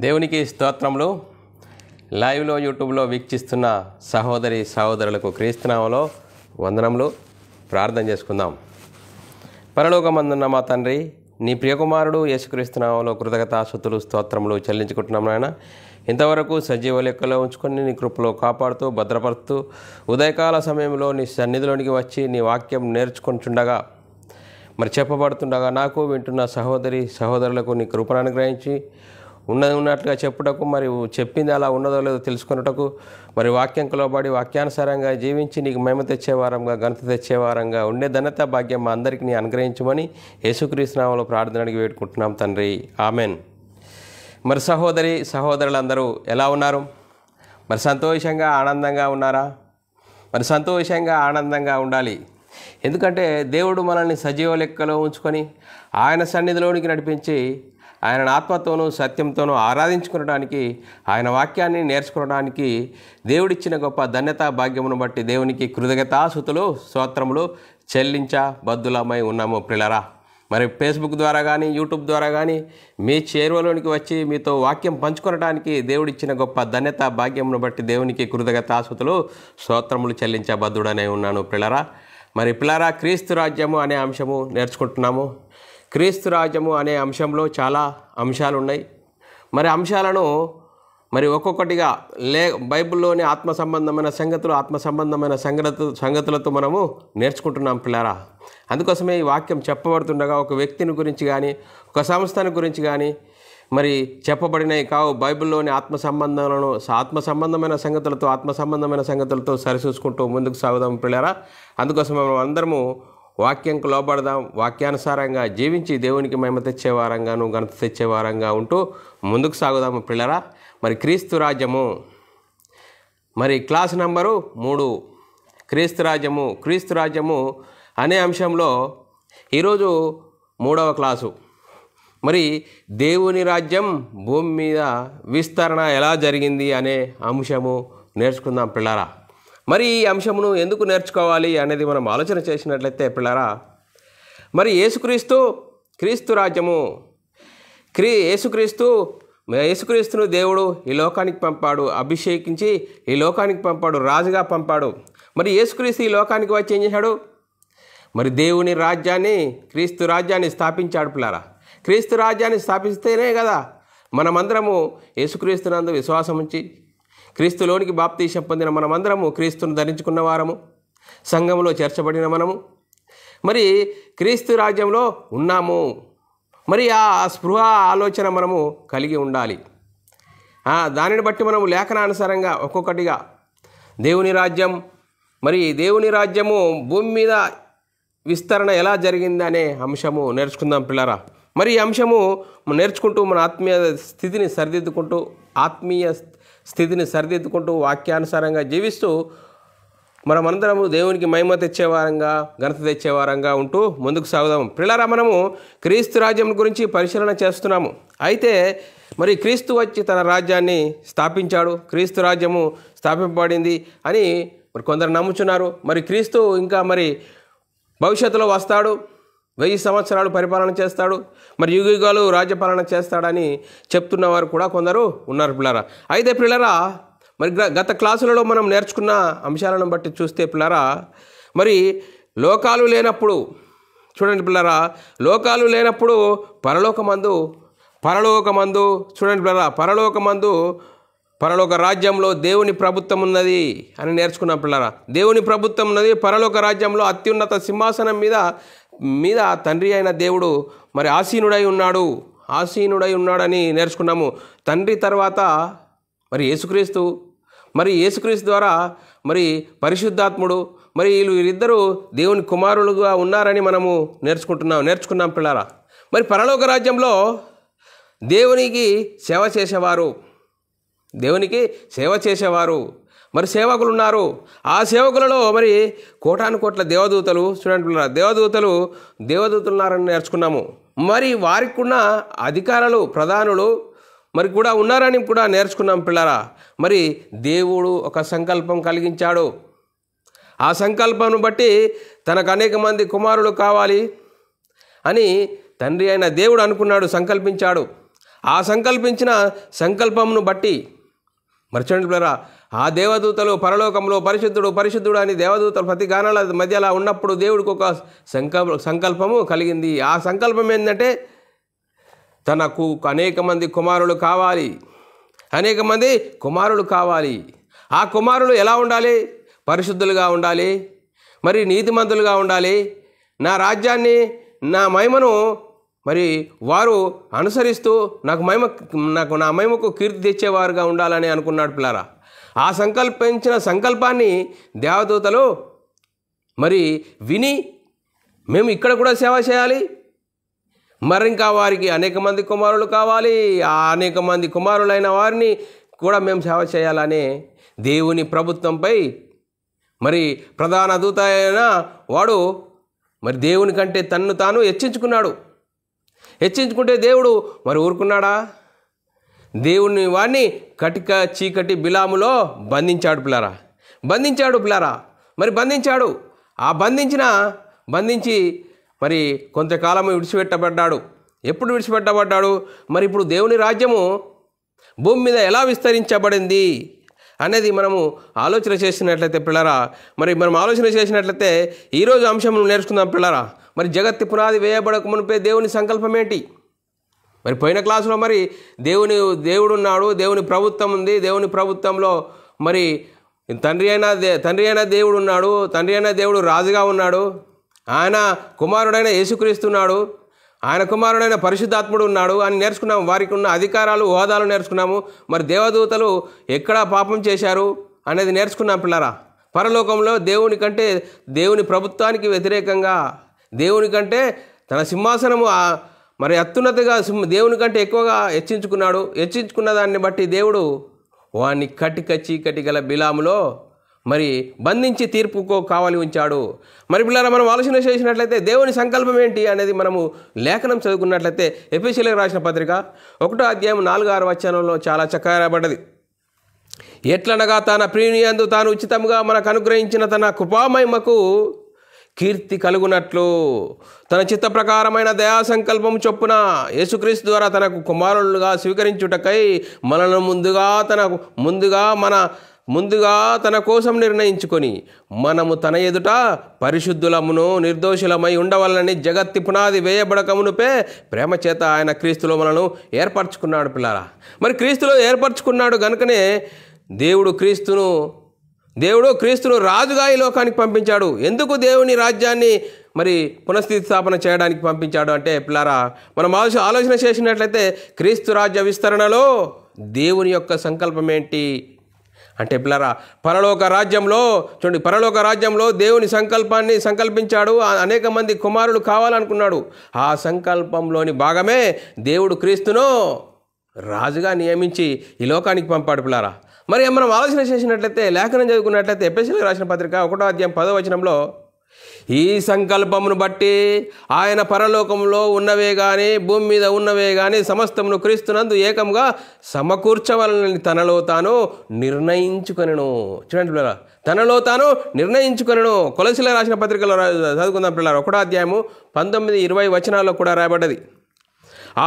దేవునికి స్తోత్రములు. లైవ్లో యూట్యూబ్లో వీక్షిస్తున్న సహోదరి సహోదరులకు క్రీస్తునామములో వందనములు. ప్రార్థన చేసుకుందాం. పరలోకమందున్న మా తండ్రి, నీ ప్రియకుమారుడు యేసుక్రీస్తునామములో కృతజ్ఞతాస్తుతులు స్తోత్రములు చెల్లించుకుంటున్నాం నాయన. ఇంతవరకు సజీవ లెక్కలో ఉంచుకొని నీ కృపలో కాపాడుతూ భద్రపరుస్తూ ఉదయకాల సమయంలో నీ సన్నిధిలోనికి వచ్చి నీ వాక్యం నేర్చుకుంటుండగా చెప్పబడుతుండగా నాకు వింటున్న సహోదరి సహోదరులకు నీ కృపను అనుగ్రహించి ఉన్నట్లుగా చెప్పుటకు, చెప్పింది అలా ఉన్నదో లేదో తెలుసుకున్నటకు, వాక్యం లోబడి వాక్యానుసారంగా జీవించి నీకు మహిమ తెచ్చేవారంగా ఘనత తెచ్చేవారంగా ఉండే ధన్యత భాగ్యం మా అందరికీ నీ అనుగ్రహించమని యేసుక్రీస్తు నామములో ప్రార్థన అడిగి వేడుకుంటున్నాం తండ్రి, ఆమెన్. సహోదరి సహోదరులందరూ ఎలా ఉన్నారు? సంతోషంగా ఆనందంగా ఉన్నారా? సంతోషంగా ఆనందంగా ఉండాలి. ఎందుకంటే దేవుడు మనల్ని సజీవ లెక్కలో ఉంచుకొని ఆయన సన్నిధిలోనికి నడిపించి ఆయన ఆత్మతోనూ సత్యంతోనూ ఆరాధించుకోవడానికి, ఆయన వాక్యాన్ని నేర్చుకోవడానికి దేవుడిచ్చిన గొప్ప ధన్యత భాగ్యమును బట్టి దేవునికి కృతజ్ఞతాస్తుతులు స్తోత్రములు చెల్లించబద్దులమై ఉన్నాము ప్రియులారా. ఫేస్బుక్ ద్వారా కానీ యూట్యూబ్ ద్వారా కానీ మీ చేరువలోనికి వచ్చి మీతో వాక్యం పంచుకోవడానికి దేవుడిచ్చిన గొప్ప ధన్యత భాగ్యమును బట్టి దేవునికి కృతజ్ఞతాస్తుతులు స్తోత్రములు చెల్లించబద్దుడనే ఉన్నాను ప్రియులారా. పిల్లారా, క్రీస్తు రాజ్యము అనే అంశము నేర్చుకుంటున్నాము. క్రీస్తు రాజ్యము అనే అంశంలో చాలా అంశాలు ఉన్నాయి. అంశాలను ఒక్కొక్కటిగా బైబిల్లోని ఆత్మ సంబంధమైన సంగతులతో మనము నేర్చుకుంటున్నాం పిల్లారా. అందుకోసమే ఈ వాక్యం చెప్పబడుతుండగా ఒక వ్యక్తిని గురించి కానీ ఒక సంస్థను గురించి కానీ చెప్పబడినవి కావు. బైబిల్లోని ఆత్మ సంబంధమైన సంగతులతో సరిచూసుకుంటూ ముందుకు సాగుదాం పిల్లారా. అందుకోసం మనం అందరము వాక్యంకు లోబడదాం. వాక్యానుసారంగా జీవించి దేవునికి మహిమ తెచ్చేవారంగాను ఘనత తెచ్చేవారంగా ఉంటూ ముందుకు సాగుదాము పిల్లరా. క్రీస్తు రాజ్యము క్లాస్ నంబరు 3 క్రీస్తు రాజ్యము అనే అంశంలో ఈరోజు 3వ క్లాసు. దేవుని రాజ్యం భూమి మీద విస్తరణ ఎలా జరిగింది అనే అంశము నేర్చుకుందాం పిల్లరా. ఈ అంశమును ఎందుకు నేర్చుకోవాలి అనేది మనం ఆలోచన చేసినట్లయితే పిల్లరా, క్రీస్తు రాజ్యము యేసుక్రీస్తును దేవుడు ఈ లోకానికి పంపాడు, అభిషేకించి ఈ లోకానికి పంపాడు, రాజుగా పంపాడు. యేసుక్రీస్తు ఈ లోకానికి వచ్చి ఏం చేశాడు? దేవుని రాజ్యాన్ని, క్రీస్తు రాజ్యాన్ని స్థాపించాడు పిల్లరా. క్రీస్తు రాజ్యాన్ని స్థాపిస్తేనే కదా మనమందరము యేసుక్రీస్తునందు విశ్వాసం ఉంచి క్రీస్తులోనికి బాప్తీసం పొందిన మనమందరము క్రీస్తును ధరించుకున్న వారము, సంఘంలో చేర్చబడిన మనము క్రీస్తు రాజ్యంలో ఉన్నాము. ఆ స్పృహ ఆలోచన మనము కలిగి ఉండాలి. దానిని బట్టి మనము లేఖనానుసారంగా ఒక్కొక్కటిగా దేవుని రాజ్యము భూమి మీద విస్తరణ ఎలా జరిగింది అనే అంశము నేర్చుకుందాం పిల్లరా. ఈ అంశము నేర్చుకుంటూ మన ఆత్మీయ స్థితిని సరిదిద్దుకుంటూ వాక్యానుసారంగా జీవిస్తూ మనమందరము దేవునికి మహిమ తెచ్చేవారంగా ఘనత తెచ్చేవారంగా ఉంటూ ముందుకు సాగుదాము పిల్లరా. మనము క్రీస్తు రాజ్యం గురించి పరిశీలన చేస్తున్నాము. అయితే క్రీస్తు వచ్చి తన రాజ్యాన్ని స్థాపించాడు, క్రీస్తు రాజ్యము స్థాపింపబడింది అని కొందరు నమ్ముచున్నారు. క్రీస్తు ఇంకా భవిష్యత్తులో వస్తాడు, 1000 సంవత్సరాలు పరిపాలన చేస్తాడు, యుగాలు రాజ్యపాలన చేస్తాడని చెప్తున్నవారు కూడా కొందరు ఉన్నారు పిల్లరా. అయితే పిల్లరా, గత క్లాసులలో మనం నేర్చుకున్న అంశాలను బట్టి చూస్తే పిల్లరా, లోకాలు లేనప్పుడు చూడండి పిల్లరా, లోకాలు లేనప్పుడు పరలోకమందు చూడండి పిల్లరా, పరలోక రాజ్యంలో దేవుని ప్రభుత్వం ఉన్నది అని నేర్చుకున్నాం పిల్లరా. దేవుని ప్రభుత్వం ఉన్నది. పరలోక రాజ్యంలో అత్యున్నత సింహాసనం మీద తండ్రి అయిన దేవుడు ఆసీనుడై ఉన్నాడని నేర్చుకున్నాము. తండ్రి తర్వాత యేసుక్రీస్తు, యేసుక్రీస్తు ద్వారా పరిశుద్ధాత్ముడు, వీరిద్దరూ దేవుని కుమారులుగా ఉన్నారని మనము నేర్చుకున్నాం పిల్లరా. పరలోక రాజ్యంలో దేవునికి సేవ చేసేవారు సేవకులు ఉన్నారు. ఆ సేవకులలో కోటాను కోట్ల దేవదూతలు చూడండి పిల్లరా, దేవదూతలు ఉన్నారని నేర్చుకున్నాము. వారికి ఉన్న అధికారులు, ప్రధానులు కూడా ఉన్నారని కూడా నేర్చుకున్నాం పిల్లరా. దేవుడు ఒక సంకల్పం కలిగించాడు. ఆ సంకల్పం బట్టి తనకు అనేక మంది కుమారులు కావాలి అని తండ్రి అయిన దేవుడు అనుకున్నాడు, సంకల్పించాడు. ఆ సంకల్పించిన సంకల్పమును బట్టి చూడండి పిల్లరా, ఆ దేవదూతలు పరలోకంలో పరిశుద్ధుడు పరిశుద్ధుడు అని దేవదూతలు ప్రతి గానాల మధ్యలో ఉన్నప్పుడు దేవుడికి ఒక సంకల్పము కలిగింది. ఆ సంకల్పం ఏంటంటే తనకు అనేక మంది కుమారులు కావాలి, అనేక మంది కుమారులు కావాలి. ఆ కుమారులు ఎలా ఉండాలి? పరిశుద్ధులుగా ఉండాలి, మరి నీతిమంతులుగా ఉండాలి, నా రాజ్యాన్ని నా మహిమను మరి వారు అనుసరిస్తూ నా మహిమకు కీర్తి తెచ్చేవారుగా ఉండాలని అనుకున్నాడు పిల్లారా. ఆ సంకల్పించిన సంకల్పాన్ని దేవదూతలు మరి విని మేము ఇక్కడ కూడా సేవ చేయాలి, మరి ఇంకా వారికి అనేక మంది కుమారులు కావాలి, ఆ అనేక మంది కుమారులైన వారిని కూడా మేము సేవ చేయాలని దేవుని ప్రభుత్వంపై మరి ప్రధాన దూత అయిన వాడు మరి దేవుని కంటే తన్ను తాను హెచ్చించుకుంటే దేవుడు మరి ఊరుకున్నాడా? దేవుని వాడిని కటిక చీకటి బిలాములో బంధించాడు పిల్లారా, మరి బంధించాడు. ఆ బంధించి మరి కొంతకాలము విడిచిపెట్టబడ్డాడు. ఎప్పుడు విడిచిపెట్టబడ్డాడు? మరి ఇప్పుడు దేవుని రాజ్యము భూమి మీద ఎలా విస్తరించబడింది అనేది మనము ఆలోచన చేసినట్లయితే పిల్లరా, ఈరోజు అంశం నేర్చుకుందాం పిల్లరా. మరి జగత్తు పునాది వేయబడక మునిపే దేవుని సంకల్పం ఏంటి? మరి పోయిన క్లాసులో మరి దేవుడు ఉన్నాడు, దేవుని ప్రభుత్వం ఉంది, దేవుని ప్రభుత్వంలో మరి తండ్రి అయిన దేవుడు ఉన్నాడు, తండ్రి అయిన దేవుడు రాజుగా ఉన్నాడు, ఆయన కుమారుడైన యేసుక్రీస్తున్నాడు, ఆయన కుమారుడైన పరిశుద్ధాత్ముడు ఉన్నాడు అని నేర్చుకున్నాము. వారికి ఉన్న అధికారాలు హోదాలు నేర్చుకున్నాము. మరి దేవదూతలు ఎక్కడ పాపం చేశారు అనేది నేర్చుకున్నాం పిల్లరా. పరలోకంలో దేవుని ప్రభుత్వానికి వ్యతిరేకంగా, దేవుని కంటే తన సింహాసనము మరి అత్యున్నతగా దేవుని కంటే ఎక్కువగా హెచ్చించుకున్న దాన్ని బట్టి దేవుడు వాడిని కటిక చీకటి గల బిలాములో మరి బంధించి తీర్పుకో కావాలి ఉంచాడు. మరి పిల్లరా, మనం ఆలోచన చేసినట్లయితే దేవుని సంకల్పం ఏంటి అనేది మనము లేఖనం చదువుకున్నట్లయితే ఎఫెసీయులకు రాసిన పత్రిక 1వ అధ్యాయం 4-6 వచనంలో చాలా చక్కగా రాయబడ్డది. ఎట్లనగా తన ప్రియునియందు తాను ఉచితముగా మనకు అనుగ్రహించిన తన కృపామహిమకు కీర్తి కలుగునట్లు తన చిత్త ప్రకారమైన దయా సంకల్పం చొప్పున యేసుక్రీస్తు ద్వారా తనకు కుమారులుగా స్వీకరించుటకై మనను ముందుగా తన కోసం నిర్ణయించుకొని మనము తన ఎదుట పరిశుద్ధులమును నిర్దోషులమై ఉండవలనని జగత్తి పునాది వేయబడకమునుపే ప్రేమ చేత ఆయన క్రీస్తులో మనను ఏర్పరచుకున్నాడు పిల్లారా. మరి క్రీస్తులో ఏర్పరచుకున్నాడు గనుకనే దేవుడు క్రీస్తును రాజుగా ఈ లోకానికి పంపించాడు. ఎందుకు దేవుని రాజ్యాన్ని మరి పునఃస్థితి స్థాపన చేయడానికి పంపించాడు అంటే పిల్లారా, మనం ఆలోచన చేసినట్లయితే క్రీస్తు రాజ్య విస్తరణలో దేవుని యొక్క సంకల్పం ఏంటి అంటే పిల్లారా, పరలోక రాజ్యంలో దేవుని సంకల్పాన్ని సంకల్పించాడు. అనేక మంది కుమారులు కావాలనుకున్నాడు. ఆ సంకల్పంలోని భాగమే దేవుడు క్రీస్తును రాజుగా నియమించి ఈ లోకానికి పంపాడు పిల్లారా. మరి మనం ఆలోచన చేసినట్లయితే లేఖనం చదువుకున్నట్లయితే ఎఫెసీయులకు రాసిన పత్రిక 1వ అధ్యాయం 10వ వచనంలో ఈ సంకల్పమును బట్టి ఆయన పరలోకంలో ఉన్నవే గాని భూమి మీద ఉన్నవే గాని సమస్తమును క్రీస్తునందు ఏకంగా సమకూర్చవలనని తనలో తాను నిర్ణయించుకొనెను. చూడండి పిల్లరా, తనలో తాను నిర్ణయించుకొనెను. కొలస్సీయులకు రాసిన పత్రికలో చదువుకుందాం పిల్లరా. 1వ అధ్యాయము 19-20 వచనాల్లో కూడా రాయబడ్డది.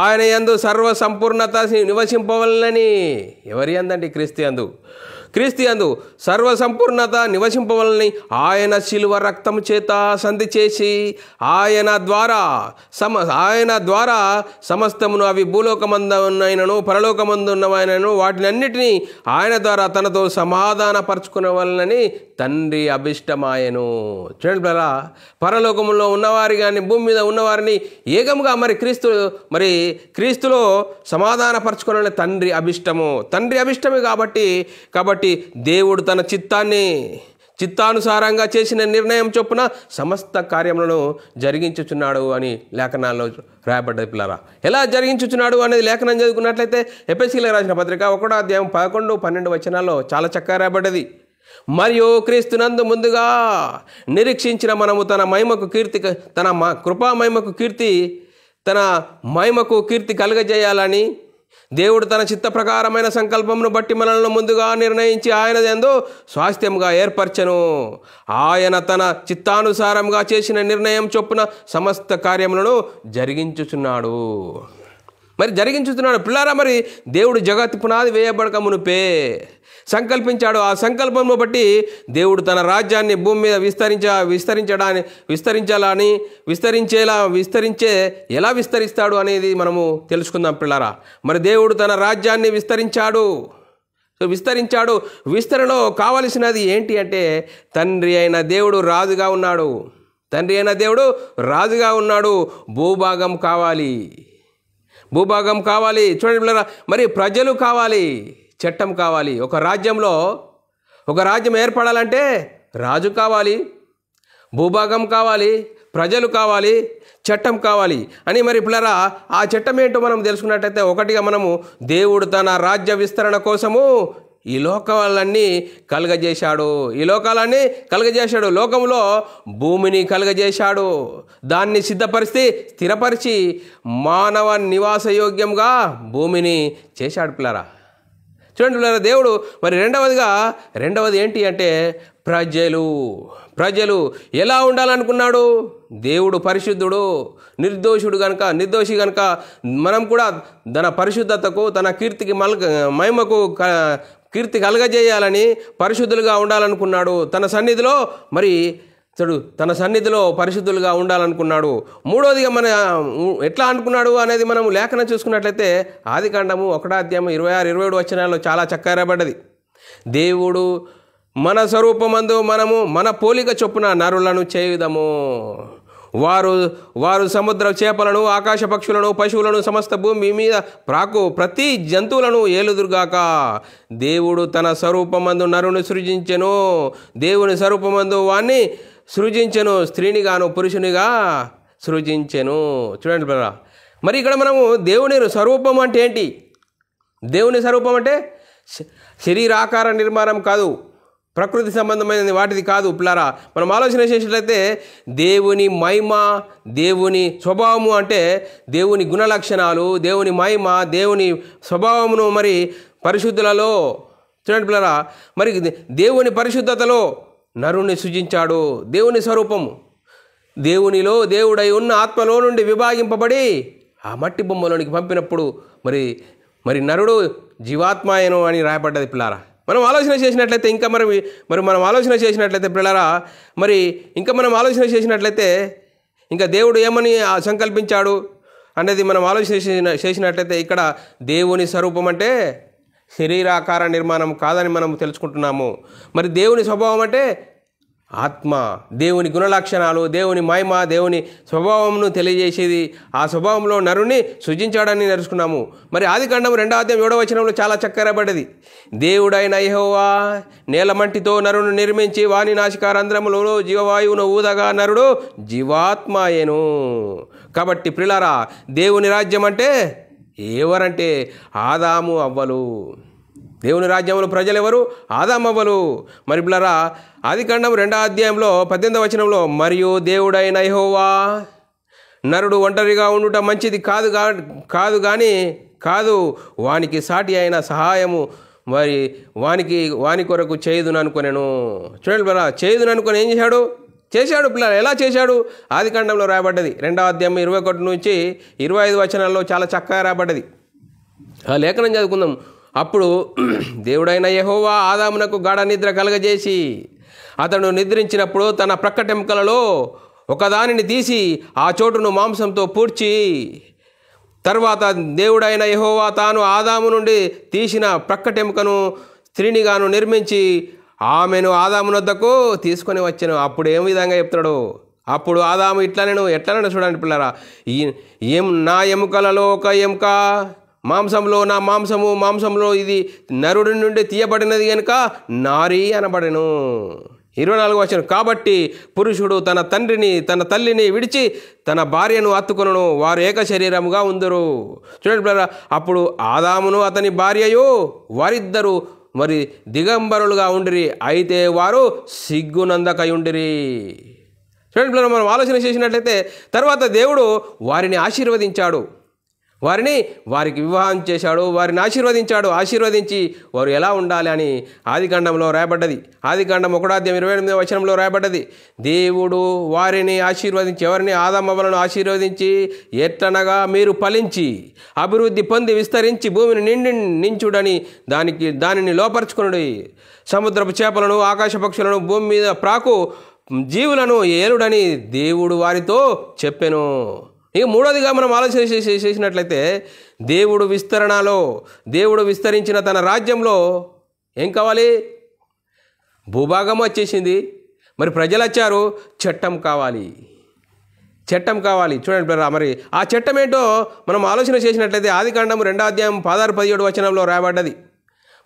ఆయన యందు సర్వ సంపూర్ణత నివసింపవలనని. ఎవరి యందండి? క్రీస్తు యందు సర్వ సంపూర్ణత నివసింపవలని ఆయన శిలువ రక్తము చేత సంధి చేసి ఆయన ద్వారా సమస్తమును, అవి భూలోకమందున్నైనను పరలోకమందున్నవైనను వాటినన్నిటినీ ఆయన ద్వారా తనతో సమాధానపరచుకునవలనని తండ్రి అభిష్టమాయను. చూడండి బ్రదరా, పరలోకములో ఉన్నవారి కానీ భూమి మీద ఉన్నవారిని ఏకముగా మరి క్రీస్తులో సమాధానపరచుకోవాలని తండ్రి అభిష్టమే కాబట్టి దేవుడు తన చిత్తానుసారంగా చేసిన నిర్ణయం చొప్పున సమస్త కార్యములను జరిగించుచున్నాడు అని లేఖనాల్లో రాయబడ్డది పిల్లరా. ఎలా జరిగించుచున్నాడు అనేది లేఖనం చదువుకున్నట్లయితే ఎఫెసీయులకు రాసిన పత్రిక 1వ అధ్యాయం 11-12 వచనాల్లో చాలా చక్కగా రాయబడ్డది. మరియు క్రీస్తునందు ముందుగా నిరీక్షించిన మనము తన మహిమకు కీర్తి కలుగజేయాలని దేవుడు తన చిత్త ప్రకారమైన సంకల్పమును బట్టి మనల్ని ముందుగా నిర్ణయించి ఆయన యందు స్వాస్థ్యముగా ఏర్పరచెను. ఆయన తన చిత్తానుసారంగా చేసిన నిర్ణయం చొప్పున సమస్త కార్యములను జరిగించుచున్నాడు. మరి జరిగించుతున్నాడు. పిల్లారా, మరి దేవుడు జగత్తు పునాది వేయబడక మునుపే సంకల్పించాడు. ఆ సంకల్పంను బట్టి దేవుడు తన రాజ్యాన్ని భూమి మీద ఎలా విస్తరిస్తాడు అనేది మనము తెలుసుకుందాం పిల్లారా. మరి దేవుడు తన రాజ్యాన్ని విస్తరించాడు. విస్తరణలో కావలసినది ఏంటి అంటే తండ్రి అయిన దేవుడు రాజుగా ఉన్నాడు. భూభాగం కావాలి. చూడండి పిల్లరా, మరి ప్రజలు కావాలి, చట్టం కావాలి. ఒక రాజ్యం ఏర్పడాలంటే రాజు కావాలి, భూభాగం కావాలి, ప్రజలు కావాలి, చట్టం కావాలి అని. మరి పిల్లరా, ఆ చట్టం ఏంటో మనం తెలుసుకున్నట్టయితే ఒకటిగా మనము దేవుడు తన రాజ్య విస్తరణ కోసము ఈ లోకాలన్నీ కలుగజేశాడు. లోకంలో భూమిని కలుగజేశాడు. దాన్ని స్థిరపరిచి మానవ నివాసయోగ్యంగా భూమిని చేశాడు పిల్లరా. చూడండి పిల్లరా, దేవుడు మరి రెండవది ఏంటి అంటే ప్రజలు ఎలా ఉండాలనుకున్నాడు? దేవుడు పరిశుద్ధుడు, నిర్దోషి గనుక మనం కూడా తన పరిశుద్ధతకు, తన మహిమకు కీర్తి కలగజేయాలని పరిశుద్ధులుగా ఉండాలనుకున్నాడు. తన సన్నిధిలో పరిశుద్ధులుగా ఉండాలనుకున్నాడు. మూడోదిగా మన ఎట్లా అనుకున్నాడు అనేది మనం లేఖనం చూసుకున్నట్లయితే ఆదికాండము 1:26-27 వచనాల్లో చాలా చక్కగా రాయబడ్డది. దేవుడు మన స్వరూపమందు మనము మన పోలిక చొప్పున నరులను చేయుదము. వారు సముద్ర చేపలను, ఆకాశ పక్షులను, పశువులను, సమస్త భూమి మీద ప్రాకు ప్రతి జంతువులను ఏలుదురుగాక. దేవుడు తన స్వరూపమందు నరుని సృజించెను. దేవుని స్వరూపమందు వాణ్ణి సృజించెను. స్త్రీనిగాను పురుషునిగా సృజించెను. చూడండి బ్రదర్, మరి ఇక్కడ మనము దేవుని స్వరూపం అంటే ఏంటి? దేవుని స్వరూపం అంటే శరీరాకార నిర్మాణం కాదు, ప్రకృతి సంబంధమైన వాటిది కాదు పిల్లారా. మనం ఆలోచన చేసినట్లయితే దేవుని మహిమ, దేవుని స్వభావము అంటే దేవుని గుణలక్షణాలు, దేవుని మహిమ, దేవుని స్వభావమును మరి పరిశుద్ధులలో చూడండి పిల్లారా. మరి దేవుని పరిశుద్ధతలో నరుని సృజించాడు. దేవుని స్వరూపము దేవునిలో దేవుడై ఉన్న ఆత్మలో నుండి విభాగింపబడి ఆ మట్టి బొమ్మలోనికి పంపినప్పుడు మరి నరుడు జీవాత్మాయను అని రాయబడ్డది పిల్లారా. మనం ఆలోచన చేసినట్లయితే పిల్లారా, మనం ఆలోచన చేసినట్లయితే ఇంకా దేవుడు ఏమని సంకల్పించాడు అనేది మనం ఆలోచన చేసినట్లయితే ఇక్కడ దేవుని స్వరూపం అంటే శరీరాకార నిర్మాణం కాదని మనం తెలుసుకుంటున్నాము. మరి దేవుని స్వభావం అంటే ఆత్మ, దేవుని గుణలక్షణాలు, దేవుని మహిమ, దేవుని స్వభావంను తెలియజేసేది. ఆ స్వభావంలో నరుని సృజించాడని నేర్చుకున్నాము. మరి ఆదికాండం 2:7 వచనంలో చాలా చక్కరబడ్డది. దేవుడైన యెహోవా నేలమంటితో నరును నిర్మించి వాని నాసికారంధ్రములలో జీవవాయువును ఊదగా నరుడు జీవాత్మాయేను. కాబట్టి ప్రిలారా, దేవుని రాజ్యం అంటే ఎవరంటే ఆదాము అవ్వలు. దేవుని రాజ్యంలో ప్రజలు ఎవరు? ఆదాము అవ్వలు. మరి పిల్లరా, ఆదికాండం 2:18 వచనంలో మరియు దేవుడైన యెహోవా నరుడు ఒంటరిగా ఉండుట మంచిది కాదు వానికి సాటి అయిన సహాయము మరి వాని కొరకు చేయుదును అనుకొనెను. చూడండి పిల్లరా, చేయుదును అనుకొని ఏం చేశాడు పిల్లలు? ఎలా చేశాడు? ఆదికాండంలో రాయబడ్డది. 2:21-25 వచనాల్లో చాలా చక్కగా రాయబడ్డది. ఆ లేఖనం చదువుకుందాం. అప్పుడు దేవుడైన యెహోవా ఆదామునకు గాఢ నిద్ర కలగజేసి అతడు నిద్రించినప్పుడు తన ప్రక్కటెముకలలో ఒకదానిని తీసి ఆ చోటును మాంసంతో పూడ్చి తర్వాత దేవుడైన యెహోవా తాను ఆదాము నుండి తీసిన ప్రక్కటెముకను స్త్రీనిగాను నిర్మించి ఆమెను ఆదాము వద్దకు తీసుకొని వచ్చాను. అప్పుడు ఏ విధంగా చెప్తున్నాడు? అప్పుడు ఆదాము ఎట్లనను చూడండి పిల్లరా, నా ఎముకలలో ఒక ఎముక, మాంసంలో నా మాంసంలో ఇది నరుడి నుండి తీయబడినది కనుక నారీ అనబడెను. 24 వచనం, కాబట్టి పురుషుడు తన తల్లిని విడిచి తన భార్యను హత్తుకొనును, వారు ఏక శరీరముగా ఉందురు. చూడండి పిల్లరా, అప్పుడు ఆదామును అతని భార్యయు వారిద్దరూ మరి దిగంబరులుగా ఉండిరి, అయితే వారు సిగ్గునందకై ఉండిరి. చూడండి పిల్లరా, మనం ఆలోచన చేసినట్లయితే తర్వాత దేవుడు వారిని ఆశీర్వదించాడు. వారికి వివాహం చేశాడు, వారిని ఆశీర్వదించి వారు ఎలా ఉండాలి అని ఆదికాండంలో రాయబడ్డది. ఆదికాండం 1:28 రాయబడ్డది. దేవుడు వారిని ఆశీర్వదించి, ఎవరిని? ఆదామవ్వలను ఆశీర్వదించి, ఎట్లనగా మీరు ఫలించి అభివృద్ధి పొంది విస్తరించి భూమిని నించుడని దానిని లోపరుచుకునుడి, సముద్రపు చేపలను ఆకాశ పక్షులను భూమి మీద ప్రాకు జీవులను ఏలుడని దేవుడు వారితో చెప్పెను. ఇక మూడోదిగా మనం ఆలోచన చేసినట్లయితే దేవుడు విస్తరించిన తన రాజ్యంలో ఏం కావాలి? భూభాగం వచ్చేసింది. మరి ప్రజలు వచ్చారు, చట్టం కావాలి. చూడండి మరి ఆ చట్టం ఏంటో మనం ఆలోచన చేసినట్లయితే ఆదికాండం 2:16-17 రాయబడ్డది.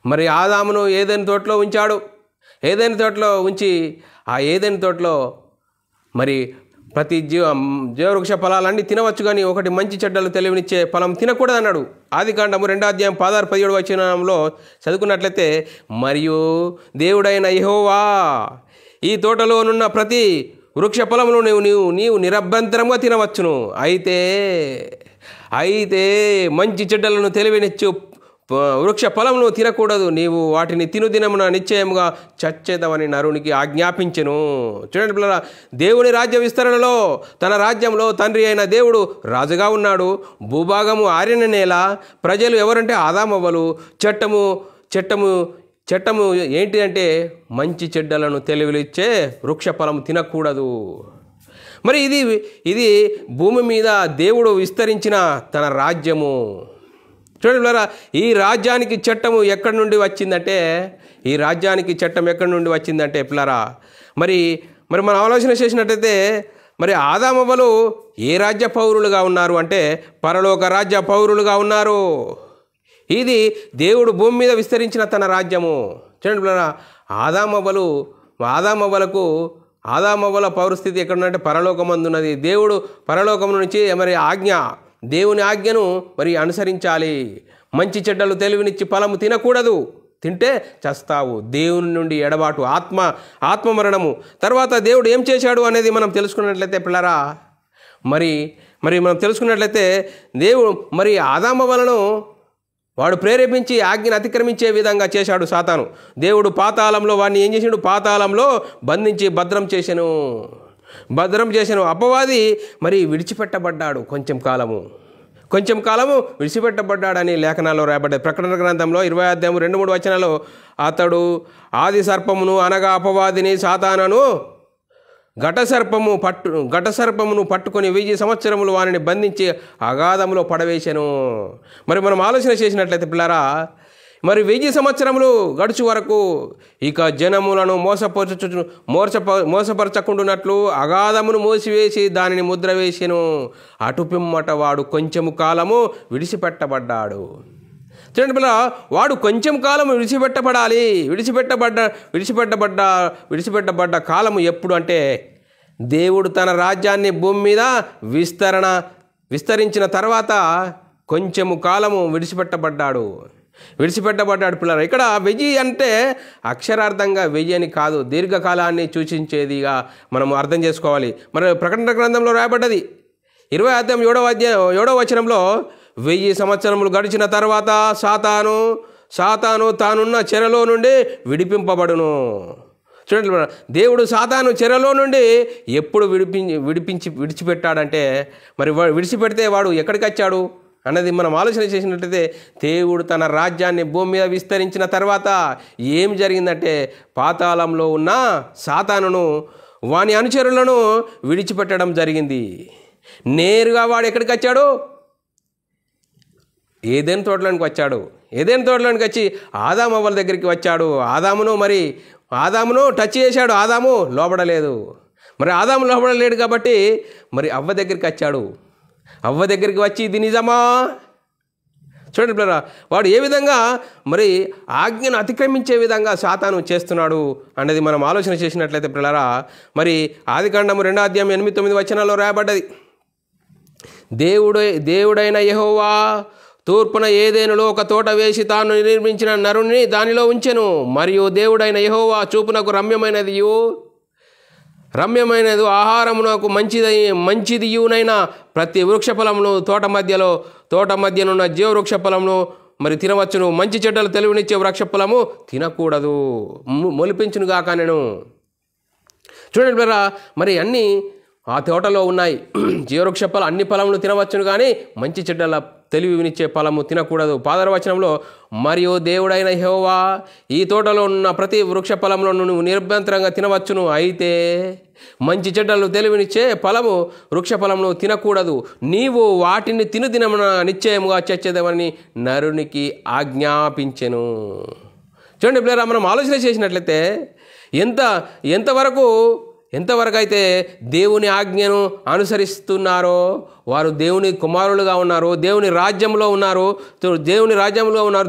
మరి ఆదామును ఏదైనా తోటలో ఉంచాడు. ఏదైనా తోటలో ఉంచి ఆ ఏదైనా తోటలో మరి ప్రతి జీవవృక్ష ఫలాలన్నీ తినవచ్చు, కానీ ఒకటి మంచి చెడ్డలు తెలివినిచ్చే ఫలం తినకూడదు అన్నాడు. ఆదికాండము 2:16-17 చదువుకున్నట్లయితే, మరియు దేవుడైన యెహోవా ఈ తోటలోనున్న ప్రతి వృక్ష ఫలమును నీవు నిరభ్యంతరంగా తినవచ్చును, అయితే మంచి చెడ్డలను తెలివినిచ్చు వృక్ష ఫలమును తినకూడదు, నీవు వాటిని తినుదినమున నిశ్చయముగా చచ్చేదమని నరునికి ఆజ్ఞాపించెను. చూడండి పిల్లరా, దేవుని రాజ్య విస్తరణలో తన రాజ్యంలో తండ్రి అయిన దేవుడు రాజుగా ఉన్నాడు. భూభాగము ఆరిన నేల, ప్రజలు ఎవరంటే ఆదామవ్వలు. చట్టము ఏంటి అంటే మంచి చెడ్డలను తెలివిలిచ్చే వృక్ష ఫలము తినకూడదు. మరి ఇది భూమి మీద దేవుడు విస్తరించిన తన రాజ్యము. చూడండి పిల్లరా, ఈ రాజ్యానికి చట్టం ఎక్కడి నుండి వచ్చిందంటే పిల్లరా, మరి మనం ఆలోచన చేసినట్టయితే మరి ఆదామవ్వలు ఏ రాజ్య పౌరులుగా ఉన్నారు అంటే పరలోక రాజ్య పౌరులుగా ఉన్నారు. ఇది దేవుడు భూమి మీద విస్తరించిన తన రాజ్యము. చూడండి పిల్లరా, ఆదామవ్వల పౌరస్థితి ఎక్కడుందంటే పరలోకమందున్నది. దేవుడు పరలోకం నుంచి మరి దేవుని ఆజ్ఞను మరి అనుసరించాలి. మంచి చెడ్డలు తెలివినిచ్చి ఫలము తినకూడదు, తింటే చస్తావు. దేవుని నుండి ఎడబాటు, ఆత్మ మరణము. తర్వాత దేవుడు ఏం చేశాడు అనేది మనం తెలుసుకున్నట్లయితే పిల్లరా, మరి మనం తెలుసుకున్నట్లయితే దేవుడు మరి ఆదామవ్వలను వాడు ప్రేరేపించి ఆజ్ఞను అతిక్రమించే విధంగా చేశాడు సాతాను. దేవుడు పాతాళంలో వాడిని ఏం చేసాడు? పాతాళంలో బంధించి భద్రం చేశాను. అపవాది మరి విడిచిపెట్టబడ్డాడు. కొంచెం కాలము విడిచిపెట్టబడ్డాడని లేఖనాల్లో రాయబడ్డాయి. ప్రకటన గ్రంథంలో 20:2-3 అతడు ఆది సర్పమును అనగా అపవాదిని సాతానును ఘటసర్పమును పట్టుకొని 1000 సంవత్సరములు వారిని బంధించి అగాధములో పడవేశాను. మరి మనం ఆలోచన చేసినట్లయితే పిల్లరా, మరి 1000 సంవత్సరములు గడుచు వరకు ఇక జనములను మోసపరచకుండునట్లు అగాధమును మూసివేసి దానిని ముద్ర వేసెను. అటుపిమ్మట వాడు కొంచెము కాలము విడిచిపెట్టబడ్డాడు. చూడండి పిల్ల, వాడు కొంచెం కాలం విడిచిపెట్టబడాలి. విడిచిపెట్టబడ్డ కాలము ఎప్పుడు అంటే దేవుడు తన రాజ్యాన్ని భూమి మీద విస్తరించిన తర్వాత కొంచెము కాలము విడిచిపెట్టబడ్డాడు పిల్లలు. ఇక్కడ 1000 అంటే అక్షరార్థంగా 1000 అని కాదు, దీర్ఘకాలాన్ని సూచించేదిగా మనం అర్థం చేసుకోవాలి. మరి ప్రకటన గ్రంథంలో రాయబడ్డది 20:7 1000 సంవత్సరములు గడిచిన తర్వాత సాతాను తానున్న చెరలో నుండి విడిపింపబడును. చూడండి, దేవుడు సాతాను చెరలో నుండి ఎప్పుడు విడిచిపెట్టాడంటే మరి విడిచిపెడితే వాడు ఎక్కడికి వచ్చాడు అన్నది మనం ఆలోచన చేసినట్లయితే, దేవుడు తన రాజ్యాన్ని భూమి మీద విస్తరించిన తర్వాత ఏం జరిగిందంటే పాతాళంలో ఉన్న సాతానును వాని అనుచరులను విడిచిపెట్టడం జరిగింది. నేరుగా వాడు ఎక్కడికి వచ్చాడు? ఏదెన్ తోటలోనికి వచ్చి ఆదామవ్వల దగ్గరికి వచ్చాడు. ఆదామును టచ్ చేశాడు. ఆదాము లోబడలేదు. మరి ఆదాము లోబడలేడు కాబట్టి మరి అవ్వ దగ్గరికి వచ్చాడు. అవ్వ దగ్గరికి వచ్చి ఇది నిజమా? చూడండి పిల్లరా, వాడు ఏ విధంగా మరి ఆజ్ఞను అతిక్రమించే విధంగా సాతాను చేస్తున్నాడు అన్నది మనం ఆలోచన చేసినట్లయితే పిల్లరా, మరి ఆదికాండము 2:8-9 రాయబడ్డది. దేవుడైన యెహోవా తూర్పున ఏదెనులో ఒక తోట వేసి తాను నిర్మించిన నరుని దానిలో ఉంచెను. మరియు దేవుడైన యెహోవా చూపునకు రమ్యమైనది ఆహారమునకు మంచిదియునైన ప్రతి వృక్ష ఫలమును తోట మధ్యనున్న జీవవృక్ష ఫలమును మరి తినవచ్చును. మంచి చెడ్డలు తెలివినిచ్చే వృక్ష ఫలము తినకూడదు, మొలిపించును గాక నేను. చూడండి బ్రదరా, మరి అన్నీ ఆ తోటలో ఉన్నాయి. జీవవృక్ష ఫలం అన్ని ఫలములు తినవచ్చును, కానీ మంచి చెడ్డల తెలివినిచ్చే ఫలము తినకూడదు. 10వ వచనంలో, మరియు దేవుడైన యెహోవా ఈ తోటలో ఉన్న ప్రతి వృక్ష ఫలములను నువ్వు నిరభ్యంతరంగా తినవచ్చును, అయితే మంచి చెడ్డలు తెలివినిచ్చే ఫలము వృక్ష ఫలమును తినకూడదు. నీవు వాటిని తినుదినమున నిశ్చయముగా చచ్చేదమని నరునికి ఆజ్ఞాపించెను. చూడండి పిల్లరా, మనం ఆలోచన చేసినట్లయితే ఎంతవరకు అయితే దేవుని ఆజ్ఞను అనుసరిస్తున్నారో వారు దేవుని కుమారులుగా ఉన్నారు, దేవుని రాజ్యంలో ఉన్నారు,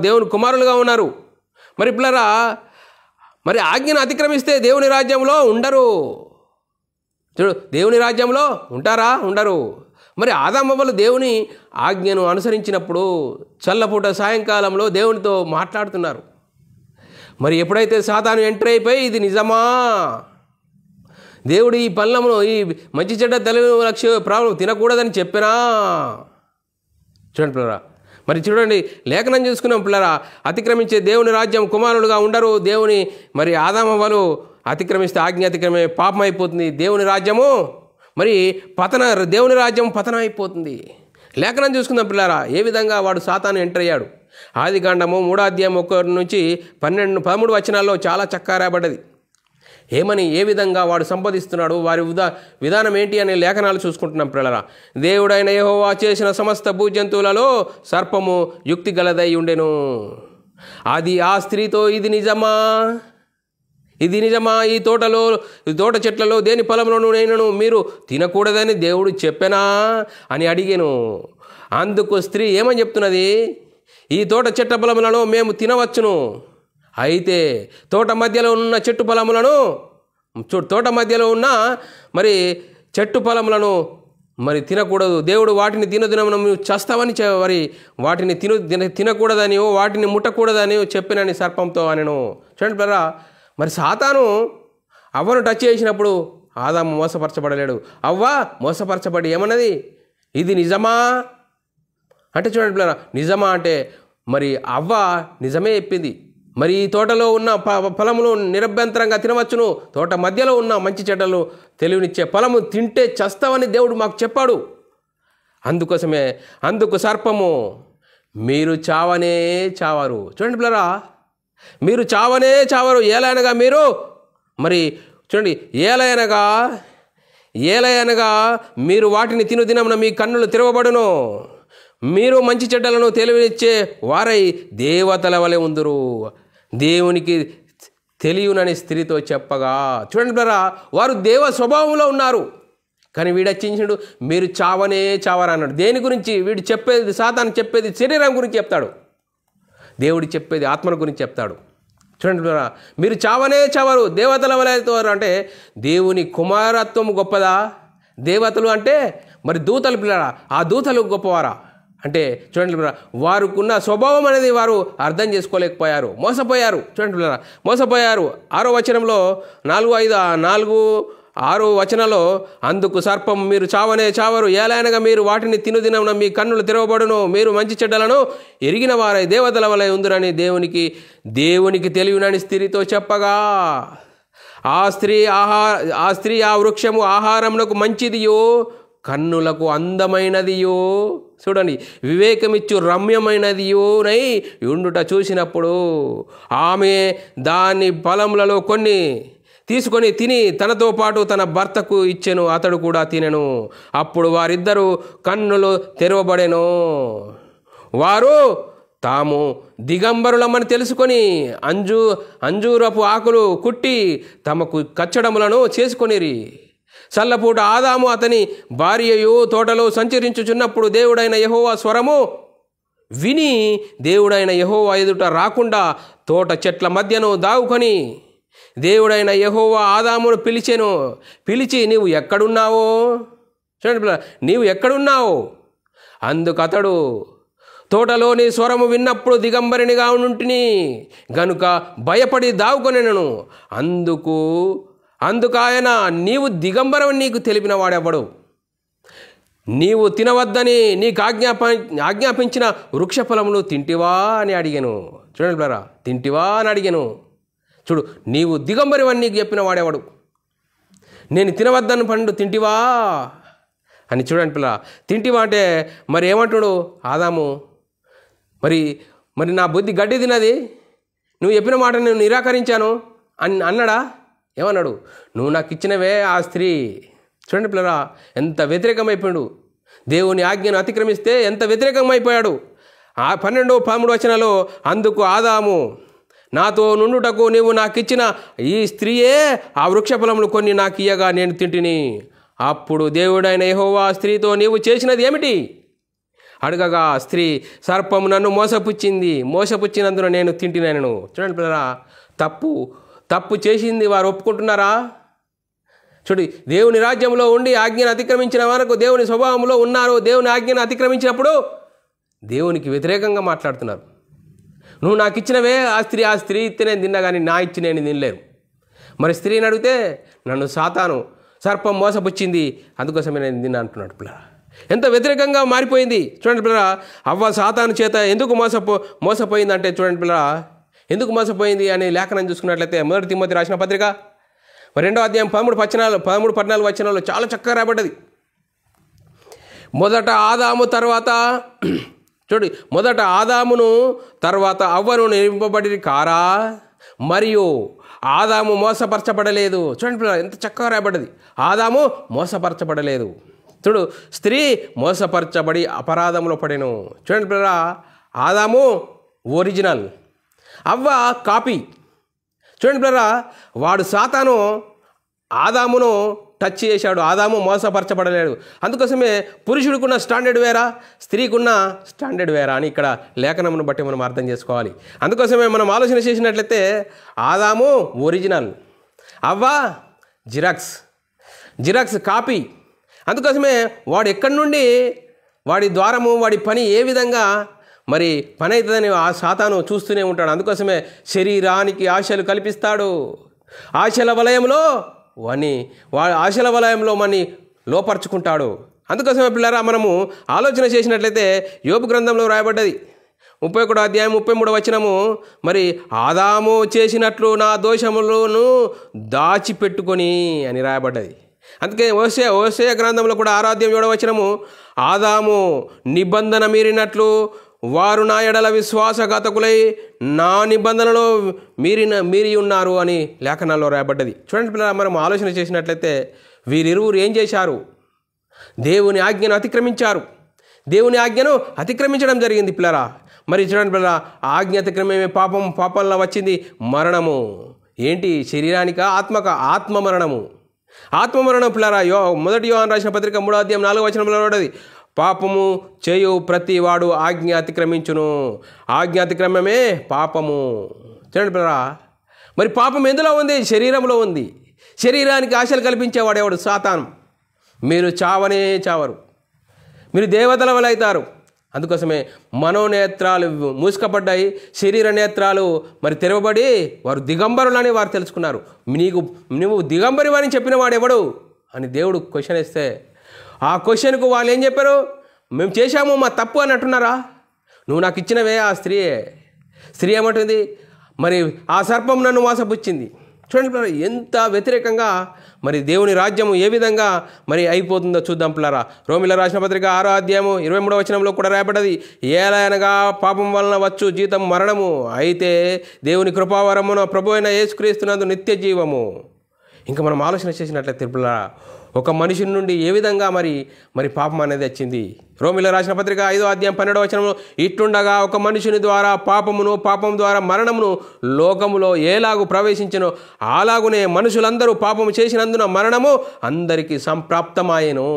దేవుని కుమారులుగా ఉన్నారు. మరి పిల్లరా, మరి ఆజ్ఞను అతిక్రమిస్తే దేవుని రాజ్యంలో ఉండరు. చూడు, దేవుని రాజ్యంలో ఉంటారా? ఉండరు. మరి ఆదాము అవ్వలు దేవుని ఆజ్ఞను అనుసరించినప్పుడు చల్లపూట సాయంకాలంలో దేవునితో మాట్లాడుతున్నారు. మరి ఎప్పుడైతే సాతాను ఎంటర్ అయిపోయి ఇది నిజమా, దేవుడు ఈ పళ్ళమును ఈ మంచి చెడ్డ తెలివి ప్రాబ్లం తినకూడదని చెప్పినా. చూడండి పిల్లరా, మరి చూడండి లేఖనం చూసుకున్నాం పిల్లరా, అతిక్రమించే దేవుని రాజ్యం కుమారులుగా ఉండరు. దేవుని మరి ఆదాము అవ్వలు అతిక్రమిస్తే ఆజ్ఞ అతిక్రమే పాపం అయిపోతుంది. దేవుని రాజ్యం పతనం అయిపోతుంది. లేఖనం చూసుకుందాం పిల్లరా, ఏ విధంగా వాడు సాతాను ఎంటర్ అయ్యాడు. ఆదికాండము 3వ అధ్యాయం 1 నుంచి 13 వచనాల్లో చాలా చక్కగా రాయబడ్డది. ఏ విధంగా వాడు సంపాదిస్తున్నాడు, వారి విధానం ఏంటి అనే లేఖనాలు చూసుకుంటున్నాం పిల్లరా. దేవుడైన యెహోవా చేసిన సమస్త భూజంతువులలో సర్పము యుక్తి గలదై ఉండెను. అది ఆ స్త్రీతో, ఇది నిజమా ఈ తోట చెట్లలో దేని ఫలములను నేను మీరు తినకూడదని దేవుడు చెప్పెనా అని అడిగాను. అందుకు స్త్రీ ఏమని చెప్తున్నది, ఈ తోట చెట్ల ఫలములను మేము తినవచ్చును, అయితే తోట మధ్యలో ఉన్న చెట్టు మరి చెట్టు ఫలములను మరి తినకూడదు. దేవుడు వాటిని తినదినమున నువ్వు చస్తావని మరి వాటిని తినకూడదని, వాటిని ముట్టకూడదని చెప్పినని సర్పంతో అనెను. చూడండి బ్రదరా, మరి సాతాను అవ్వను టచ్ చేసినప్పుడు ఆదాము మోసపరచబడలేడు. అవ్వ మోసపరచబడి ఏమన్నది, ఇది నిజమా అంటే, చూడండి పిల్లరా, నిజమా అంటే మరి అవ్వ నిజమే చెప్పింది. మరి ఈ తోటలో ఉన్న ఫలములు నిరభ్యంతరంగా తినవచ్చును, తోట మధ్యలో ఉన్న మంచి చెడ్డలు తెలివినిచ్చే ఫలము తింటే చస్తావని దేవుడు మాకు చెప్పాడు. అందుకు సర్పము, మీరు చావనే చావరు. చూడండి పిల్లరా, మీరు చావనే చావరు. ఏలయనగా మీరు మరి చూడండి, ఏలయనగా మీరు వాటిని తినుదినమున మీ కన్నులు తెరవబడును, మీరు మంచి చెడ్డలను తెలివినిచ్చే వారై దేవతల వలె ఉందురు. దేవునికి తెలియనని స్త్రీతో చెప్పగా, చూడండి బ్రదరా, వారు దేవ స్వభావంలో ఉన్నారు, కానీ వీడచ్చించుడు మీరు చావనే చావరా అన్నాడు. దేని గురించి వీడు చెప్పేది? సాతాను చెప్పేది శరీరం గురించి చెప్తాడు, దేవుడు చెప్పేది ఆత్మ గురించి చెప్తాడు. చూడండి బ్రదరా, మీరు చావనే చావరు, దేవతల వలె అంటే దేవుని కుమారత్వం గొప్పదా? దేవతలు అంటే మరి దూతలు పిల్లరా, ఆ దూతలు గొప్పవారా అంటే, చూడండి పిల్లరా, వారుకున్న స్వభావం అనేది వారు అర్థం చేసుకోలేకపోయారు, మోసపోయారు. చూడండి పిల్లరా, మోసపోయారు. 6వ వచనంలో 4-6 వచనంలో, అందుకు సర్పం, మీరు చావనే చావరు, ఏలైనగా మీరు వాటిని తినుదినమున మీ కన్నులు తెరవబడును, మీరు మంచి చెడ్డలను ఎరిగిన వారై దేవతల వలె ఉందురని దేవునికి తెలియనని స్త్రీతో చెప్పగా, ఆ స్త్రీ ఆ వృక్షము ఆహారమునకు మంచిదియో కన్నులకు అందమైనదియో, చూడండి, వివేకమిచ్చు రమ్యమైనదియోనై ఉండుట చూసినప్పుడు ఆమె దాని ఫలములలో కొన్ని తీసుకొని తిని తనతో పాటు తన భర్తకు ఇచ్చెను, అతడు కూడా తినెను. అప్పుడు వారిద్దరూ కన్నులు తెరవబడెను. వారు తాము దిగంబరులమని తెలుసుకొని అంజూరపు ఆకులు కుట్టి తమకు కచ్చడములను చేసుకొనిరి. చల్లపూట ఆదాము అతని భార్యయు తోటలో సంచరించుచున్నప్పుడు దేవుడైన యెహోవా స్వరము విని, దేవుడైన యెహోవా ఎదుట రాకుండా తోట చెట్ల మధ్యను దాగుకొని దేవుడైన యెహోవా ఆదామును పిలిచి నీవు ఎక్కడున్నావో, చూడండి, నీవు ఎక్కడున్నావు? అందుకతడు, తోటలోని స్వరము విన్నప్పుడు దిగంబరినిగా ఉంటిని గనుక భయపడి దావుకొనెను. అందుకు ఆయన, నీవు దిగంబరం నీకు తెలిపిన వాడెవడు? నీవు తినవద్దని నీకు ఆజ్ఞాపించిన వృక్షఫలములు తింటివా అని అడిగాను. చూడండి పిల్లరా, తింటివా అని అడిగాను. చూడు, నీవు దిగంబరివని నీకు చెప్పిన వాడెవడు? నేను తినవద్దని పండు తింటివా అని. చూడండి పిల్ల, తింటివా అంటే మరి ఏమంటాడు ఆదాము? మరి నా బుద్ధి గడ్డి తిన్నది, నువ్వు చెప్పిన మాట నేను నిరాకరించాను అన్నాడా? ఏమన్నాడు? నువ్వు నాకు ఇచ్చినవే ఆ స్త్రీ. చూడండి పిల్లరా, ఎంత వ్యతిరేకమైపోయాడు. దేవుని ఆజ్ఞను అతిక్రమిస్తే ఎంత వ్యతిరేకమైపోయాడు. ఆ 12, 13 వచనాలు, అందుకు ఆదాము, నాతో నుండుటకు నీవు నాకు ఇచ్చిన ఈ స్త్రీయే ఆ వృక్షఫలములు కొన్ని నాకు ఇయ్యగా నేను తింటిని. అప్పుడు దేవుడైన యెహోవా స్త్రీతో, నీవు చేసినది ఏమిటి అడగగా, స్త్రీ, సర్పము నన్ను మోసపుచ్చినందున నేను తింటినను. చూడండి పిల్లరా, తప్పు చేసింది వారు ఒప్పుకుంటున్నారా? చూడు, దేవుని రాజ్యంలో ఉండి ఆజ్ఞను అతిక్రమించిన వరకు దేవుని స్వభావంలో ఉన్నారు. దేవుని ఆజ్ఞను అతిక్రమించినప్పుడు దేవునికి వ్యతిరేకంగా మాట్లాడుతున్నారు. నువ్వు నాకు ఇచ్చినవే ఆ స్త్రీ ఇస్తే నేను తిన్నా, కానీ నా ఇచ్చి నేను తినలేరు. మరి స్త్రీని అడిగితే, నన్ను సర్పం మోసపుచ్చింది, అందుకోసమే నేను తిన్నా అంటున్నాడు. పిల్లరా, ఎంత వ్యతిరేకంగా మారిపోయింది. చూడండి పిల్లరా, అవ్వ సాతాను చేత ఎందుకు మోసపోయిందంటే, చూడండి పిల్లరా, ఎందుకు మోసపోయింది అని లేఖనం చూసుకున్నట్లయితే 1 తిమోతి రాసిన పత్రిక 2వ అధ్యాయం 13-14 వచనాల్లో చాలా చక్కగా రాబడ్డది. మొదట ఆదామును తర్వాత అవ్వను నిర్మింపబడి కారా, మరియు ఆదాము మోసపరచబడలేదు. చూడండి పిల్లరా, ఎంత చక్కగా రాబడ్డది. ఆదాము మోసపరచబడలేదు. చూడు, స్త్రీ మోసపరచబడి అపరాధంలో పడెను. చూడండి పిల్లరా, ఆదాము ఒరిజినల్, అవ్వ కాపీ. చూడండి పిల్లరా, వాడు సాతాను ఆదామును టచ్ చేశాడు. ఆదాము మోసపరచబడలేడు. అందుకోసమే పురుషుడికున్న స్టాండర్డ్ వేరా, స్త్రీకున్న స్టాండర్డ్ వేరా అని ఇక్కడ లేఖనమును బట్టి మనం అర్థం చేసుకోవాలి. అందుకోసమే మనం ఆలోచన చేసినట్లయితే ఆదాము ఒరిజినల్, అవ్వ జిరాక్స్ కాపీ. అందుకోసమే వాడు ఎక్కడి నుండి వాడి ద్వారము, వాడి పని ఏ విధంగా మరి పని అవుతుందని ఆ సాతాను చూస్తూనే ఉంటాడు. అందుకోసమే శరీరానికి ఆశలు కల్పిస్తాడు. ఆశల వలయంలో మని లోపరుచుకుంటాడు. అందుకోసమే పిల్లరా, మనము ఆలోచన చేసినట్లయితే యోబు గ్రంథంలో రాయబడ్డది 31వ అధ్యాయం 33వ వచనము, మరి ఆదాము చేసినట్లు నా దోషములను దాచిపెట్టుకొని అని రాయబడ్డది. అందుకే హోషేయ గ్రంథంలో కూడా 6వ అధ్యాయం 7వ వచనము, ఆదాము నిబంధన మీరినట్లు వారు నా ఎడల విశ్వాసఘాతకులై నా నిబంధనలో మీరి ఉన్నారు అని లేఖనాల్లో రాయబడ్డది. చూడండి పిల్లరా, మనం ఆలోచన చేసినట్లయితే వీరిరువురు ఏం చేశారు? దేవుని ఆజ్ఞను అతిక్రమించారు. దేవుని ఆజ్ఞను అతిక్రమించడం జరిగింది పిల్లరా. మరి చూడండి పిల్లరా, ఆజ్ఞ అతిక్రమమే పాపంలో వచ్చింది మరణము. ఏంటి? శరీరానిక ఆత్మమరణము. ఆత్మమరణం పిల్లరా. 1 యోహాను రాసిన పత్రిక 3వ అధ్యాయం 4వ వచనంలో ఉన్నది, పాపము చేయు ప్రతి వాడు ఆజ్ఞ అతిక్రమించును, ఆజ్ఞ అతిక్రమమే పాపము. చూడండి పిల్లరా, మరి పాపం ఎందులో ఉంది? శరీరంలో ఉంది. శరీరానికి ఆశలు కల్పించేవాడు ఎవడు? సాతాను. మీరు చావరు, మీరు దేవతల వలె అవుతారు. అందుకోసమే మనోనేత్రాలు మూసుకపడ్డాయి, శరీర నేత్రాలు మరి తెరవబడి వారు దిగంబరులని వారు తెలుసుకున్నారు. నువ్వు దిగంబరివని చెప్పిన వాడు ఎవడు అని దేవుడు క్వశ్చన్ వేస్తే, ఆ క్వశ్చన్కు వాళ్ళు ఏం చెప్పారు? మేము చేశాము, మా తప్పు అని అంటున్నారా? నువ్వు నాకు ఇచ్చినవే ఆ స్త్రీ ఏమంటుంది? మరి ఆ సర్పం నన్ను మోసపుచ్చింది. చూడండి పిల్లరా, ఎంత వ్యతిరేకంగా మరి దేవుని రాజ్యము ఏ విధంగా మరి అయిపోతుందో చూద్దాం పిల్లరా. రోమీయులకు రాసిన పత్రిక 6వ అధ్యాయము 23వ వచనంలో కూడా రాయబడ్డది, ఏలయనగా పాపం వలన వచ్చు జీతం మరణము, అయితే దేవుని కృపావరమున ప్రభు అయిన యేసుక్రీస్తునందు నిత్య జీవము. ఇంకా మనం ఆలోచన చేసినట్లయితే పిల్లరా, ఒక మనిషి నుండి ఏ విధంగా మరి పాపం అనేది వచ్చింది. రోమీయులకు రాసిన పత్రిక 5వ అధ్యాయం 12వ వచనంలో, ఇట్లుండగా ఒక మనుషుని ద్వారా పాపం ద్వారా మరణమును లోకములో ఏలాగు ప్రవేశించెనో అలాగునే మనుషులందరూ పాపము చేసినందున మరణము అందరికీ సంప్రాప్తమాయెను.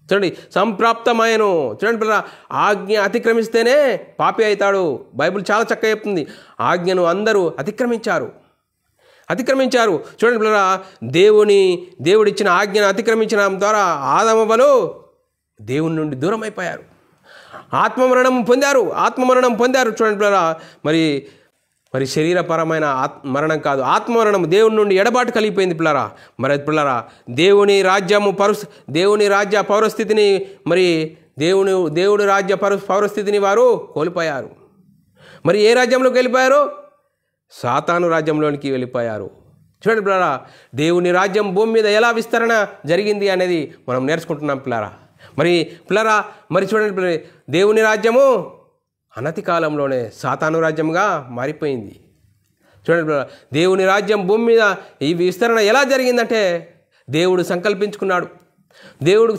చూడండి, సంప్రాప్తమాయెను. చూడండి పిల్లరా, ఆజ్ఞ అతిక్రమిస్తేనే పాపి అవుతాడు. బైబిల్ చాలా చక్కగా చెప్తుంది. ఆజ్ఞను అందరూ అతిక్రమించారు. చూడండి పిల్లరా, దేవుడిచ్చిన ఆజ్ఞను అతిక్రమించడం ద్వారా ఆదామవ్వలు దేవుని నుండి దూరం అయిపోయారు. ఆత్మమరణం పొందారు. చూడండి పిల్లరా, మరి మరి శరీరపరమైన మరణం కాదు, ఆత్మమరణం దేవుని నుండి ఎడబాటు కలిగిపోయింది పిల్లరా. మరి పిల్లరా, దేవుని రాజ్య పౌరస్థితిని మరి దేవుడి రాజ్య పౌరస్థితిని వారు కోల్పోయారు. మరి ఏ రాజ్యంలోకి వెళ్ళిపోయారు? సాతాను రాజ్యంలోనికి వెళ్ళిపోయారు. చూడండి పిల్లరా, దేవుని రాజ్యం భూమి మీద ఎలా విస్తరణ జరిగింది అనేది మనం నేర్చుకుంటున్నాం పిల్లరా. మరి పిల్లరా, మరి చూడండి, దేవుని రాజ్యము అనతి కాలంలోనే సాతాను రాజ్యంగా మారిపోయింది. చూడండి పిల్లరా, దేవుని రాజ్యం భూమి మీద ఈ విస్తరణ ఎలా జరిగిందంటే దేవుడు సంకల్పించుకున్నాడు. దేవుడు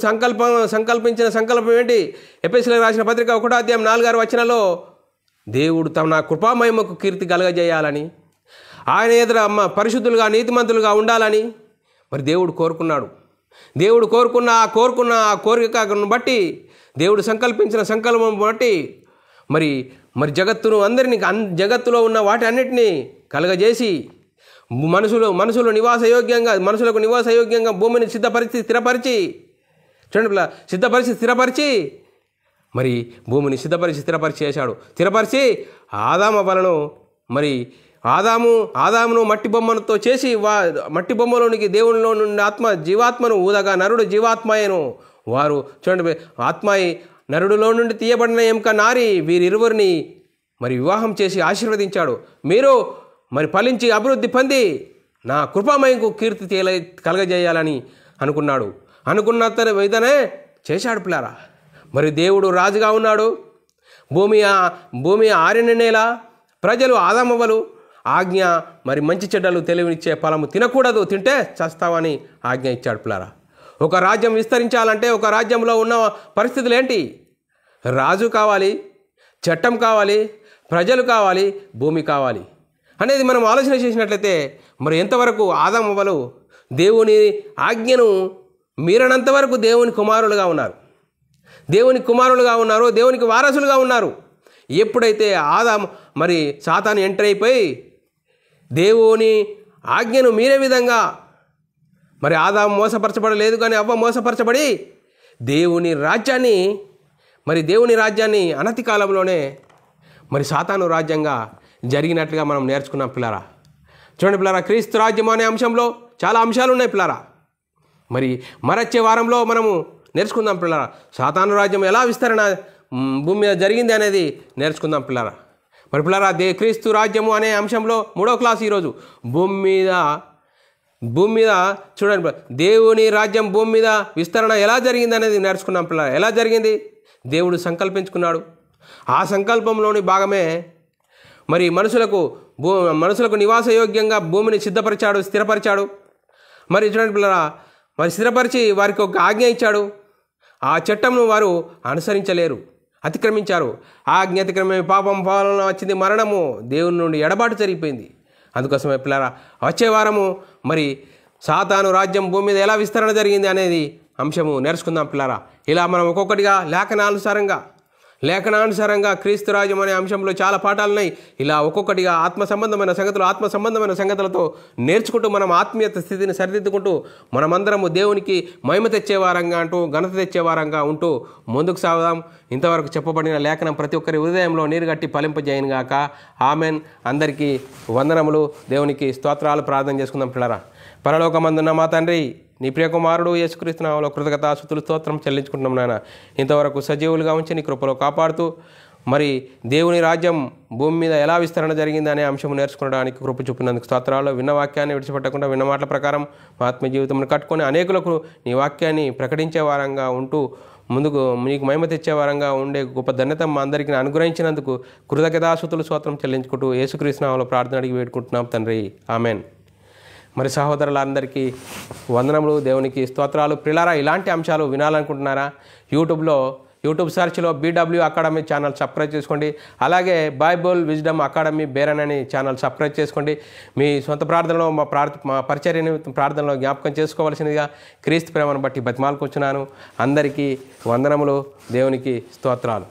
సంకల్పించిన సంకల్పం ఏంటి? ఎఫెసీయులకు రాసిన పత్రిక 1:4 దేవుడు తన కృపామహిమకు కీర్తి కలగజేయాలని, ఆయన ఎదుట పరిశుద్ధులుగా నీతిమంతులుగా ఉండాలని మరి దేవుడు కోరుకున్నాడు. దేవుడు కోరుకున్న ఆ కోరికను బట్టి, దేవుడు సంకల్పించిన సంకల్పం బట్టి మరి జగత్తులో ఉన్న వాటి అన్నిటినీ కలగజేసి మనుషులకు నివాసయోగ్యంగా భూమిని స్థిరపరిచి మరి భూమిని స్థిరపరిచి చేశాడు. స్థిరపరిచి ఆదామును మట్టి బొమ్మతో చేసి మట్టి బొమ్మలోనికి దేవునిలో నుండి జీవాత్మను ఊదగా నరుడు జీవాత్మయను. వారు చూడండి, ఆత్మయి నరుడిలో నుండి తీయబడిన ఎముక నారి వీరిరువురిని మరి వివాహం చేసి ఆశీర్వదించాడు. మీరు మరి ఫలించి అభివృద్ధి పొంది నా కృపామయంకు కీర్తి కలగజేయాలని అనుకున్నాడు. అనుకున్న విధనే చేశాడు పిల్లారా. మరి దేవుడు రాజుగా ఉన్నాడు. భూమి ఆరిన నేల, ప్రజలు ఆదామవ్వలు ఆజ్ఞ మరి మంచి చెడ్డలు తెలివినిచ్చే ఫలము తినకూడదు, తింటే చస్తావని ఆజ్ఞ ఇచ్చాడు పిల్లారా. ఒక రాజ్యం విస్తరించాలంటే ఒక రాజ్యంలో ఉన్న పరిస్థితులు ఏంటి? రాజు కావాలి, చట్టం కావాలి, ప్రజలు కావాలి, భూమి కావాలి అనేది మనం ఆలోచన చేసినట్లయితే మరి ఎంతవరకు ఆదామవ్వలు దేవుని ఆజ్ఞను మీరనంత వరకు దేవునికి కుమారులుగా ఉన్నారు, దేవునికి వారసులుగా ఉన్నారు. ఎప్పుడైతే మరి సాతాను ఎంటర్ అయిపోయి దేవుని ఆజ్ఞను మీరే విధంగా మరి ఆదాము మోసపరచబడలేదు, కానీ అవ్వ మోసపరచబడి దేవుని రాజ్యాన్ని అనతి కాలంలోనే మరి సాతాను రాజ్యంగా జరిగినట్లుగా మనం నేర్చుకున్నాం పిల్లారా. చూడండి పిల్లారా, క్రీస్తు రాజ్యం అనే అంశంలో చాలా అంశాలు ఉన్నాయి పిల్లారా. మరొచ్చే వారంలో మనము నేర్చుకుందాం పిల్లారా. సాతాను రాజ్యం ఎలా విస్తరణ భూమి మీద జరిగింది అనేది నేర్చుకుందాం పిల్లారా. మరి పిల్లారా, క్రీస్తు రాజ్యము అనే అంశంలో 3వ క్లాస్ ఈరోజు భూమి మీద చూడండి, దేవుని రాజ్యం భూమి మీద విస్తరణ ఎలా జరిగింది అనేది నేర్చుకున్నాం పిల్లారా. ఎలా జరిగింది? దేవుడు సంకల్పించుకున్నాడు. ఆ సంకల్పంలోని భాగమే మరి మనుషులకు నివాసయోగ్యంగా భూమిని స్థిరపరిచాడు. మరి చూడండి పిల్లరా, మరి స్థిరపరిచి వారికి ఒక ఆజ్ఞ ఇచ్చాడు. ఆ చట్టంను వారు అనుసరించలేరు, అతిక్రమించారు. ఆజ్ఞ అతిక్రమే పాపం పాలన వచ్చింది, మరణము, దేవుని నుండి ఎడబాటు జరిగిపోయింది. అందుకోసమే పిల్లరా, వచ్చే వారము మరి సాతాను రాజ్యం భూమి మీద ఎలా విస్తరణ జరిగింది అనేది అంశము నేర్చుకుందాం పిల్లరా. ఇలా మనం ఒక్కొక్కటిగా లేఖనానుసారంగా క్రీస్తు రాజ్యం అనే అంశంలో చాలా పాఠాలు ఉన్నాయి. ఇలా ఒక్కొక్కటిగా ఆత్మ సంబంధమైన సంగతులతో నేర్చుకుంటూ మనం ఆత్మీయత స్థితిని సరిదిద్దుకుంటూ మనమందరము దేవునికి మహిమ తెచ్చేవారంగా ఘనత తెచ్చేవారంగా ఉంటూ ముందుకు సాగుదాం. ఇంతవరకు చెప్పబడిన లేఖనం ప్రతి ఒక్కరి హృదయంలో నీరుగట్టి ఫలింపజేయనుగాక. ఆమెన్. అందరికీ వందనములు, దేవునికి స్తోత్రాలు. ప్రార్థన చేసుకుందాం పిల్లరా. పరలోకమందున్న మా తండ్రి, నీ ప్రియకుమారుడు యేసుక్రీస్తు నామములో కృతజ్ఞతాస్తుతులు స్తోత్రం చెల్లించుకుంటున్నాం నాయన. ఇంతవరకు సజీవులుగా ఉంచి నీ కృపలో కాపాడుతూ మరి దేవుని రాజ్యం భూమి మీద ఎలా విస్తరణ జరిగింది అనే అంశం నేర్చుకోవడానికి కృప చూపినందుకు స్తోత్రాలు. విన్న వాక్యాన్ని విడిచిపెట్టకుండా విన్న మాటల ప్రకారం మా ఆత్మీయ జీవితంలో కట్టుకొని అనేకులకు నీ వాక్యాన్ని ప్రకటించే వారంగా ఉంటూ ముందుకు నీకు మహిమ తెచ్చే వారంగా ఉండే గొప్ప ధన్యత మా అందరికీ అనుగ్రహించినందుకు కృతజ్ఞతాస్తుతులు స్తోత్రం చెల్లించుకుంటూ యేసుక్రీస్తు నామములో ప్రార్థన అడిగి వేడుకుంటున్నాం తండ్రి. ఆమెన్. మరి సహోదరులందరికీ వందనములు, దేవునికి స్తోత్రాలు. ప్రిలారా, ఇలాంటి అంశాలు వినాలనుకుంటున్నారా? యూట్యూబ్ సెర్చ్లో BW అకాడమీ ఛానల్ సబ్స్క్రైబ్ చేసుకోండి. అలాగే బైబుల్ విజ్డమ్ అకాడమీ బేరన్ అని ఛానల్ సబ్స్క్రైబ్ చేసుకోండి. మీ సొంత ప్రార్థనలో మా పరిచర్యని ప్రార్థనలో జ్ఞాపకం చేసుకోవాల్సిందిగా క్రీస్తు ప్రేమను బట్టి బతిమాలుకొచ్చున్నాను. అందరికీ వందనములు, దేవునికి స్తోత్రాలు.